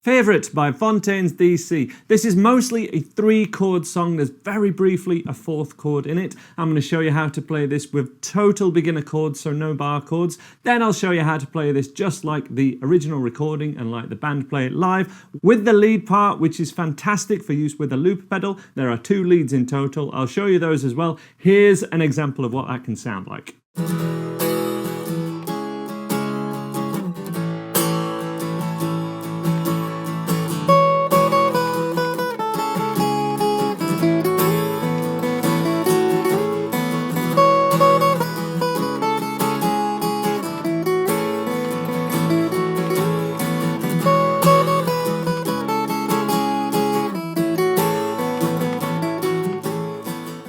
Favourite by Fontaines D.C. This is mostly a 3-chord song. There's very briefly a 4th chord in it. I'm going to show you how to play this with total beginner chords, so no bar chords. Then I'll show you how to play this just like the original recording and like the band play it live, with the lead part, which is fantastic for use with a loop pedal. There are 2 leads in total. I'll show you those as well. Here's an example of what that can sound like.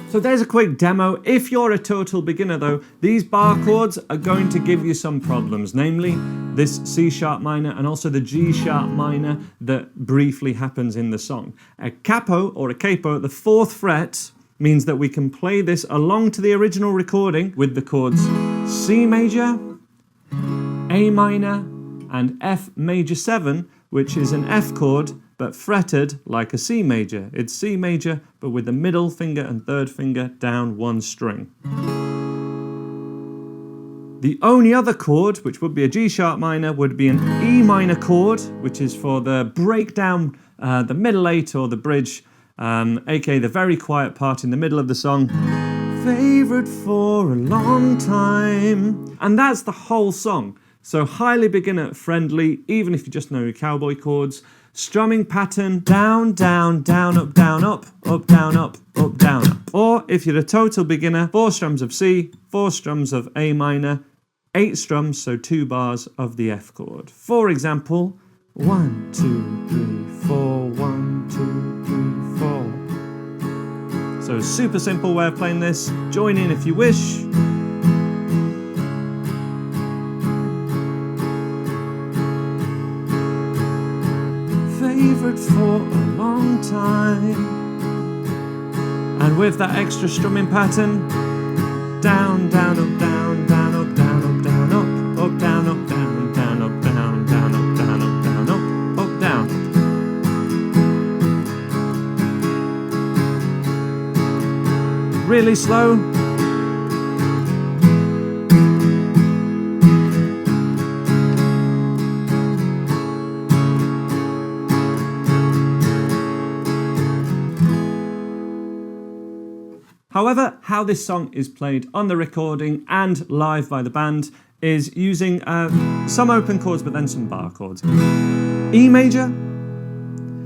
So there's a quick demo. If you're a total beginner though, these bar chords are going to give you some problems, namely this C sharp minor and also the G sharp minor that briefly happens in the song. A capo or a capo, the 4th fret, means that we can play this along to the original recording with the chords C major, A minor, and F major 7, which is an F chord, but fretted like a C major. It's C major, but with the middle finger and 3rd finger down 1 string. The only other chord, which would be a G sharp minor, would be an E minor chord, which is for the breakdown, the middle 8 or the bridge, aka the very quiet part in the middle of the song. Favorite for a long time. And that's the whole song. So highly beginner friendly, even if you just know your cowboy chords. Strumming pattern, down, down, down, up, down, up, down, up, down, up. Or if you're a total beginner, 4 strums of C, 4 strums of A minor, 8 strums, so 2 bars of the F chord. For example, 1, 2, 3, 4, 1, 2, 3, 4. So super simple way of playing this. Join in if you wish. Favorite for a long time. And with that extra strumming pattern, down, down, up, down, down, up, down, up, down, up, down, up, down, down, up, down, down, up, down, up, down, up, down. Really slow. However, how this song is played on the recording and live by the band is using some open chords but then some bar chords. E major,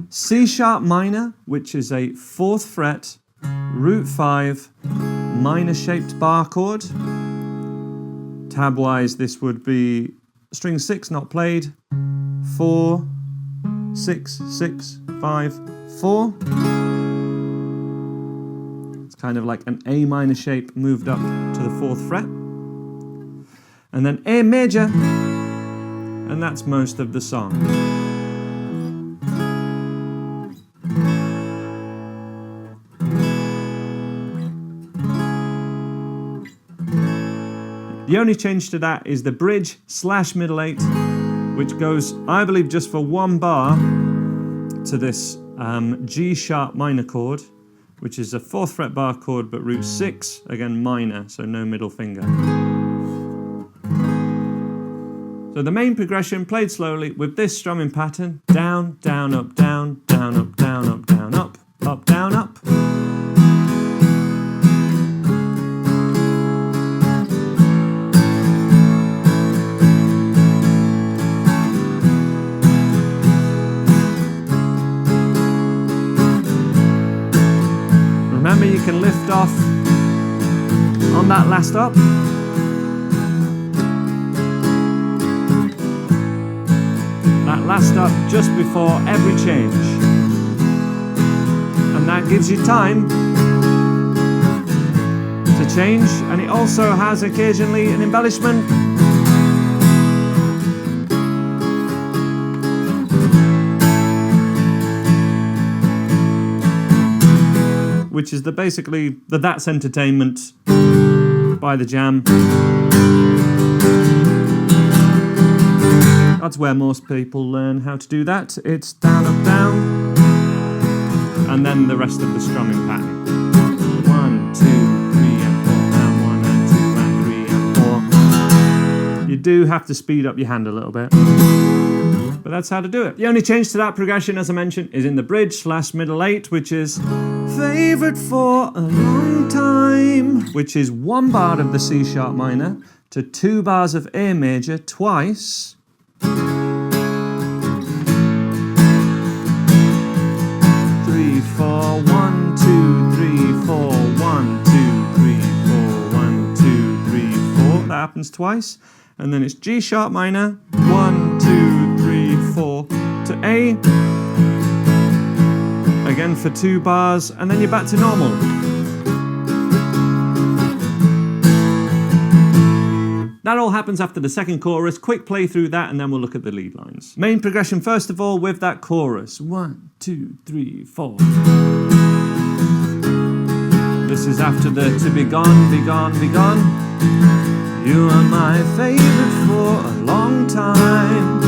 C sharp minor, which is a 4th fret, root 5, minor shaped bar chord. Tab wise, this would be string 6 not played, 4, 6, 6, 5, 4. Kind of like an A minor shape moved up to the 4th fret. And then A major, and that's most of the song. The only change to that is the bridge / middle 8, which goes, I believe, just for 1 bar to this G sharp minor chord, which is a 4th fret bar chord, but root 6, again minor, so no middle finger. So the main progression, played slowly, with this strumming pattern, down, down, up, down, down, up, down, up, down, up, down, up. Remember, you can lift off on that last up. That last up just before every change. And that gives you time to change, and it also has occasionally an embellishment. Which is basically the That's Entertainment by The Jam. That's where most people learn how to do that. It's down, up, down, and then the rest of the strumming pattern. 1, 2, 3, and 4, and 1, and 2, and 3, and 4. You do have to speed up your hand a little bit, but that's how to do it. The only change to that progression, as I mentioned, is in the bridge / middle 8, which is favourite for a long time, which is 1 bar of the C sharp minor to 2 bars of A major twice. 3, 4, 1, 2, 3, 4, 1, 2, 3, 4, 1, 2, 3, 4. That happens twice. And then it's G sharp minor, 1, 2, 3, 4 to A. Again for 2 bars, and then you're back to normal. That all happens after the second chorus. Quick play through that, and then we'll look at the lead lines. Main progression first of all with that chorus. 1, 2, 3, 4. This is after the to be gone, be gone, be gone. You are my favorite for a long time.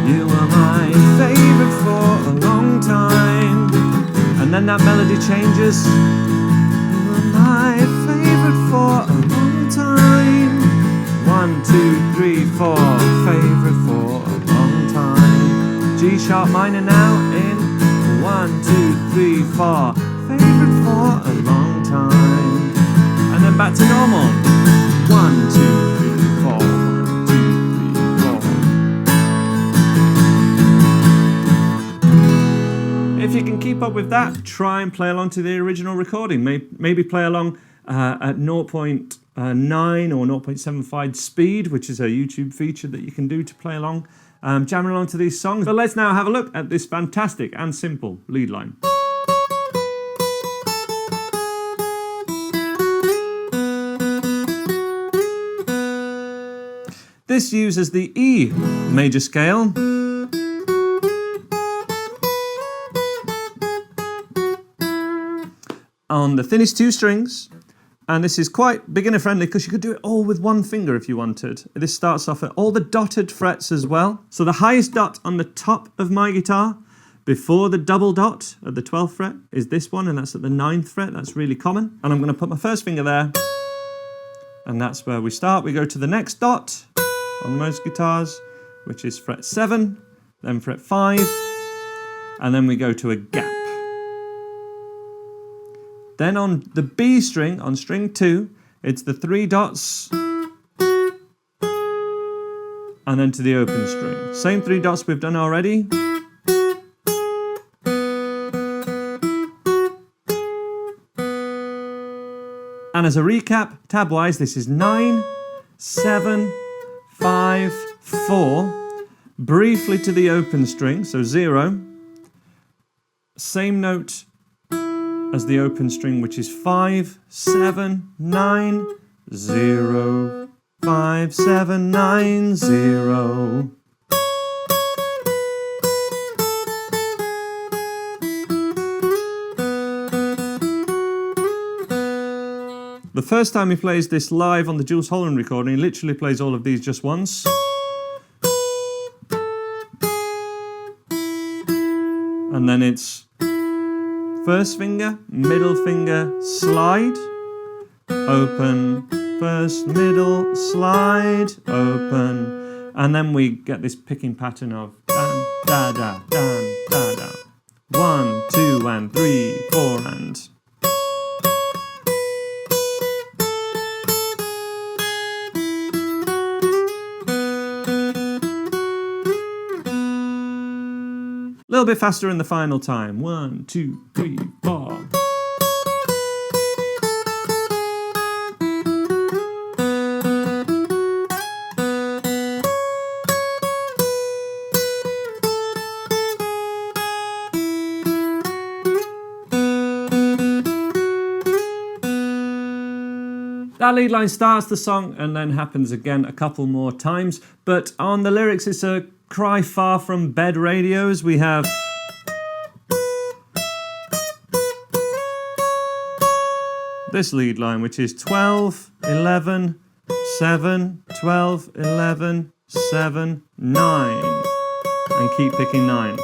You are my favorite for a long time. And then that melody changes. You are my favorite for a long time. 1, 2, 3, 4. Favorite for a long time. G sharp minor now in 1, 2, 3, 4. Favorite for a long time. And then back to normal. 1, 2, 3, 4. 1, 2, 3, 4. If you can keep up with that, try and play along to the original recording. Maybe play along at 0.9 or 0.75 speed, which is a YouTube feature that you can do to play along, jamming along to these songs. But let's now have a look at this fantastic and simple lead line. This uses the E major scale. On the thinnest 2 strings, and this is quite beginner friendly because you could do it all with 1 finger if you wanted. This starts off at all the dotted frets as well. So the highest dot on the top of my guitar before the double dot at the 12th fret is this one, and that's at the 9th fret. That's really common. And I'm going to put my first finger there, and that's where we start. We go to the next dot on most guitars, which is fret 7, then fret 5, and then we go to a gap. Then on the B string, on string 2, it's the 3 dots, and then to the open string. Same 3 dots we've done already. And as a recap, tab-wise, this is 9, 7, 5, 4, briefly to the open string, so 0. Same note as the open string, which is 5, 7, 9, 0, 5, 7, 9, 0. The first time he plays this live on the Jules Holland recording, he literally plays all of these just once. And then it's first finger, middle finger, slide, open, first, middle, slide, open. And then we get this picking pattern of dan, da, da, dan, da, da. 1, 2, and 3, 4, and... A little bit faster in the final time. 1, 2, 3, 4. That lead line starts the song and then happens again a couple more times, but on the lyrics it's a cry far from bed radios. We have this lead line, which is 12, 11, 7, 12, 11, 7, 9. And keep picking 9.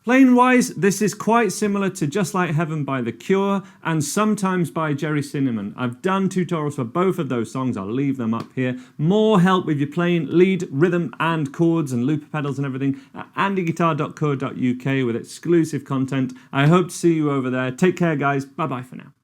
Playing-wise, this is quite similar to Just Like Heaven by The Cure and Sometimes by Jerry Cinnamon. I've done tutorials for both of those songs, I'll leave them up here. More help with your playing, lead, rhythm and chords and looper pedals and everything at andyguitar.co.uk with exclusive content. I hope to see you over there. Take care guys, bye bye for now.